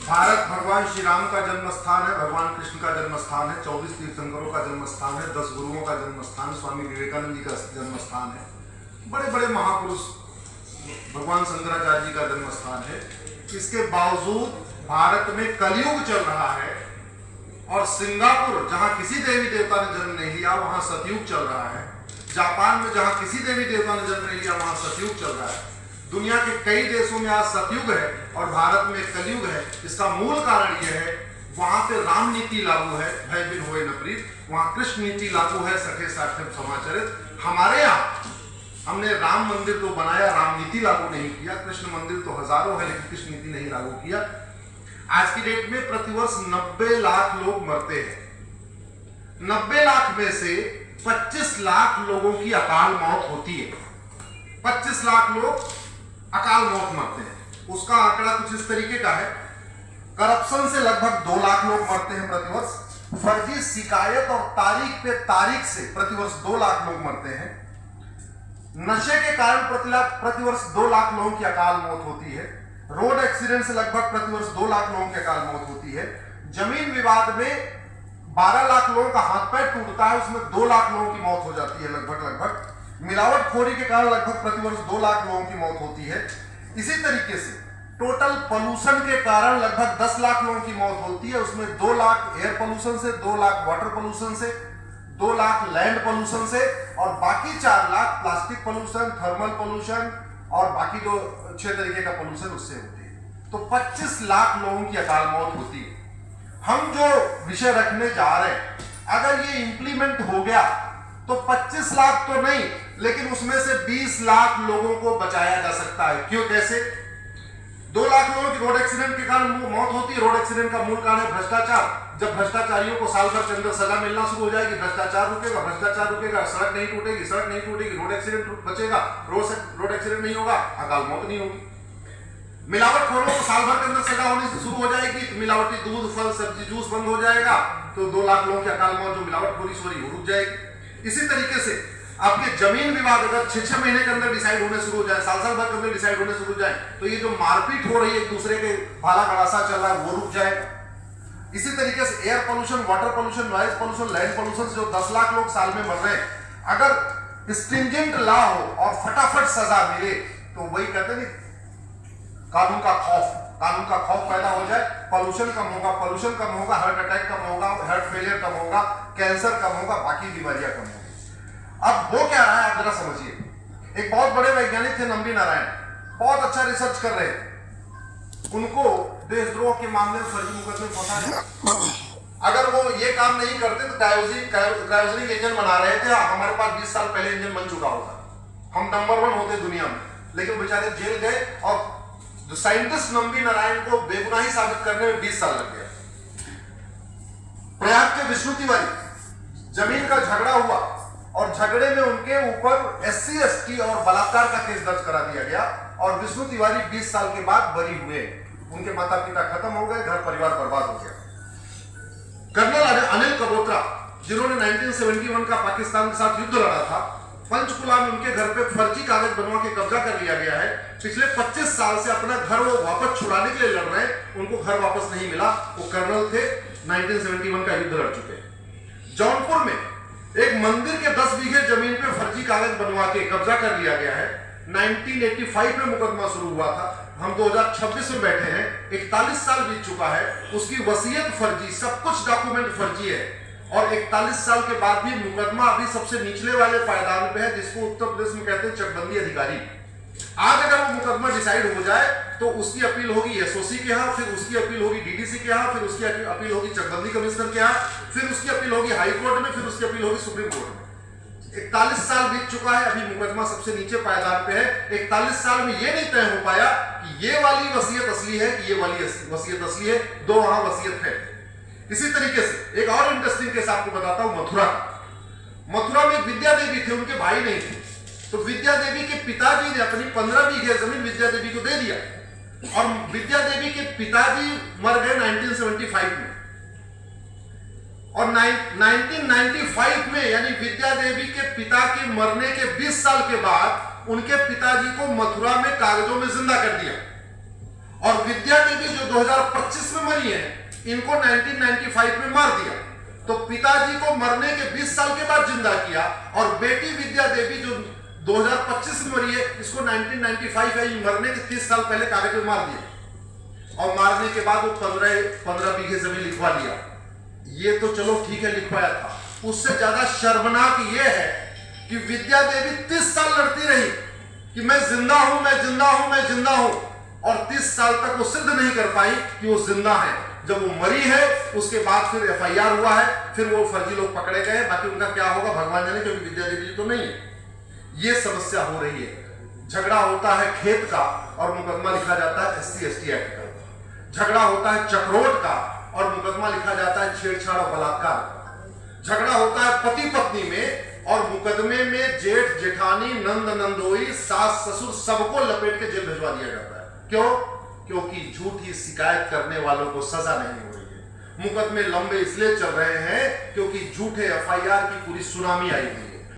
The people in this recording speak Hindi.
भारत भगवान श्री राम का जन्म स्थान है, भगवान कृष्ण का जन्म स्थान है, 24 तीर्थंकरों का जन्म स्थान है, 10 गुरुओं का जन्म स्थान, स्वामी विवेकानंद जी का जन्म स्थान है, बड़े बड़े महापुरुष भगवान शंकराचार्य जी का जन्म स्थान है। इसके बावजूद भारत में कलयुग चल रहा है और सिंगापुर जहां किसी देवी देवता ने जन्म नहीं लिया वहां सतयुग चल रहा है। जापान में जहां किसी देवी देवता ने जन्म नहीं लिया वहां सतयुग चल रहा है। दुनिया के कई देशों में आज सतयुग है और भारत में कलयुग है। इसका मूल कारण यह है वहां पे राम नीति लागू है, भय बिन होए न प्रीत, वहां कृष्ण नीति लागू है, सखे साठे समाचरित। हमारे यहाँ हमने राम मंदिर तो बनाया, राम नीति लागू नहीं किया। कृष्ण मंदिर तो हजारों है लेकिन कृष्ण नीति नहीं लागू किया। आज की डेट में प्रतिवर्ष 90 लाख लोग मरते हैं। 90 लाख में से 25 लाख लोगों की अकाल मौत होती है। 25 लाख लोग अकाल मौत मरते हैं। उसका आंकड़ा कुछ इस तरीके का है, करप्शन से लगभग 2 लाख लोग मरते हैं प्रतिवर्ष, फर्जी शिकायत और तारीख पे तारीख से प्रतिवर्ष 2 लाख लोग मरते हैं, नशे के कारण प्रतिवर्ष 2 लाख लोगों की अकाल मौत होती है, रोड एक्सीडेंट से लगभग प्रतिवर्ष 2 लाख लोगों की अकाल मौत होती है, जमीन विवाद में 12 लाख लोगों का हाथ पैर टूटता है, उसमें 2 लाख लोगों की मौत हो जाती है लगभग। मिलावटखोरी के कारण लगभग प्रतिवर्ष 2 लाख लोगों की मौत होती है। इसी तरीके से टोटल पोल्यूशन के कारण लगभग 10 लाख लोगों की मौत होती है, उसमें 2 लाख एयर पोल्यूशन से, 2 लाख वाटर पोल्यूशन से, 2 लाख लैंड पोल्यूशन से और बाकी 4 lakh plastic pollution, thermal pollution और बाकी जो 6 तरीके का पोल्यूशन उससे होती है। तो 25 लाख लोगों की अकाल मौत होती है। हम जो विषय रखने जा रहे हैं, अगर ये इंप्लीमेंट हो गया तो 25 लाख तो नहीं लेकिन उसमें से 20 लाख लोगों को बचाया जा सकता है। क्यों, कैसे? 2 लाख लोगों की रोड एक्सीडेंट के कारण मौत होती है। रोड एक्सीडेंट का मूल कारण है भ्रष्टाचार। जब भ्रष्टाचारियों को साल भर के अंदर सजा मिलना शुरू हो जाएगी, भ्रष्टाचार रुकेगा, भ्रष्टाचार रुकेगा, सड़क नहीं टूटेगी, सड़क नहीं टूटेगी, रोड एक्सीडेंट बचेगा, रोड एक्सीडेंट नहीं होगा, अकाल मौत नहीं होगी। मिलावटखोरों को साल भर के अंदर सजा होनी शुरू हो जाएगी, तो मिलावटी दूध, फल, सब्जी, जूस बंद हो जाएगा, तो 2 लाख लोगों की अकाल मौत जो मिलावटखोरी हो रही वो रुक जाएगी। इसी तरीके से आपके जमीन विवाद अगर 6-6 महीने के अंदर डिसाइड होने शुरू हो जाए, साल भर के अंदर डिसाइड होने शुरू हो जाए, तो ये जो मारपीट हो रही है एक दूसरे के भाला गड़ासा चल रहा है वो रुक जाएगा। इसी तरीके से air pollution, water pollution, noise pollution, land pollution से जो 10 लाख लोग साल में मर रहे हैं, अगर स्ट्रिंजेंट लॉ हो और फटाफट सजा मिले तो वही कहते हैं कानून का खौफ पैदा हो जाए, पोल्यूशन कम होगा, हार्ट अटैक कम होगा, हार्ट फेलियर कम होगा, कैंसर कम होगा, बाकी बीमारियां कम होगी। अब वो क्या रहा है आप जरा समझिए। एक बहुत बड़े वैज्ञानिक थे नंबी नारायण, बहुत अच्छा रिसर्च कर रहे हैं। उनको देशद्रोह के मामले में फर्जी मुकदमे फंसा है। अगर वो ये काम नहीं करते तो क्रायोजेनिक इंजन बना रहे थे, हमारे पास 20 साल पहले इंजन बन चुका होता, हम नंबर 1 होते दुनिया में। लेकिन बेचारे जेल गए और जो साइंटिस्ट नंबी नारायण को बेगुनाही साबित करने में 20 साल लग गया। प्रयाग के विष्णु तिवारी, जमीन का झगड़ा हुआ और झगड़े में उनके ऊपर SC ST और बलात्कार का केस दर्ज करा दिया गया और विष्णु तिवारी 20 साल के बाद बरी हुए। उनके माता पिता खत्म हो गए, घर परिवार बर्बाद हो गया। कर्नल अनिल कबोत्रा, जिन्होंने 1971 का पाकिस्तान के साथ युद्ध लड़ा था, पंचकुला में उनके घर पे फर्जी कागज बनवा के कब्जा कर लिया गया है। पिछले 25 साल से अपना घर वो वापस छुड़ाने के लिए लड़ रहे हैं, उनको घर वापस नहीं मिला। वो कर्नल थे, 1971 का युद्ध लड़ चुके। जौनपुर में एक मंदिर के 10 बीघे जमीन पे फर्जी कागज बनवा के कब्जा कर लिया गया है। 1985 में मुकदमा शुरू हुआ था, हम 2026 में बैठे हैं, 41 साल बीत चुका है। उसकी वसीयत फर्जी, सब कुछ डॉक्यूमेंट फर्जी है और 41 साल के बाद भी मुकदमा अभी सबसे निचले वाले पायदान पे है, जिसको उत्तर प्रदेश में कहते हैं चकबंदी अधिकारी। आज अगर वो मुकदमा डिसाइड हो जाए तो उसकी अपील होगी SOC के यहाँ, फिर उसकी अपील होगी DDC के यहाँ, फिर उसकी अपील होगी चकबंदी कमिश्नर के यहाँ, फिर उसकी अपील होगी हाई कोर्ट में, फिर उसकी अपील होगी सुप्रीम कोर्ट में। 41 साल बीत चुका है, अभी मुकदमा सबसे नीचे पायदान पे है। 41 साल में ये नहीं तय हो पाया कि ये वाली वसीयत असली है कि ये वाली वसीयत असली है, 2 वहां वसीयत है। इसी तरीके से एक और इंटरेस्टिंग केस आपको बताता हूं मथुरा का। मथुरा में विद्या देवी थे, उनके भाई नहीं थे, तो विद्या देवी के पिताजी ने अपनी 15 बीघे जमीन विद्या देवी को दे दिया और विद्या देवी के पिताजी मर गए 1975 में और 1995 में, यानी विद्या देवी के पिता के मरने के 20 साल के बाद उनके पिताजी को मथुरा में कागजों में जिंदा कर दिया और विद्या देवी जो 2025 में मरी है, इनको 1995 में मार दिया। तो पिताजी को मरने के 20 साल के बाद जिंदा किया, और बेटी विद्या देवी जो 2025 में मरी है, इसको 1995 है, मरने के 30 साल पहले कागज में मार दिया। और मारने के बाद वो 15 बीघे जमीन लिखवा लिया। ये तो चलो ठीक है, लिखवाया था। उससे ज्यादा शर्मनाक ये है कि विद्या देवी 30 साल लड़ती रही कि मैं जिंदा हूं, मैं जिंदा हूं, मैं जिंदा हूं, और 30 साल तक वो सिद्ध नहीं कर पाई कि वो जिंदा है। जब वो मरी है, उसके बाद फिर FIR हुआ है, फिर वो फर्जी लोग पकड़े गए। बाकी उनका क्या होगा भगवान जाने, क्योंकि विद्या देवी तो नहीं है। ये समस्या हो रही है। झगड़ा होता है खेत का और मुकदमा लिखा जाता है SC/ST एक्ट का। झगड़ा होता है चक्रोट का और मुकदमा लिखा जाता है छेड़छाड़ और बलात्कार का। झगड़ा होता है पति पत्नी में और मुकदमे में जेठ जेठानी नंद नंदोई सास ससुर सबको लपेट के जेल भिजवा दिया जाता है। क्यों? क्योंकि झूठी शिकायत करने वालों को सजा नहीं हो रही है। मुकदमे लंबे इसलिए चल रहे हैं क्योंकि झूठे FIR की पूरी सुनामी आई हुई है।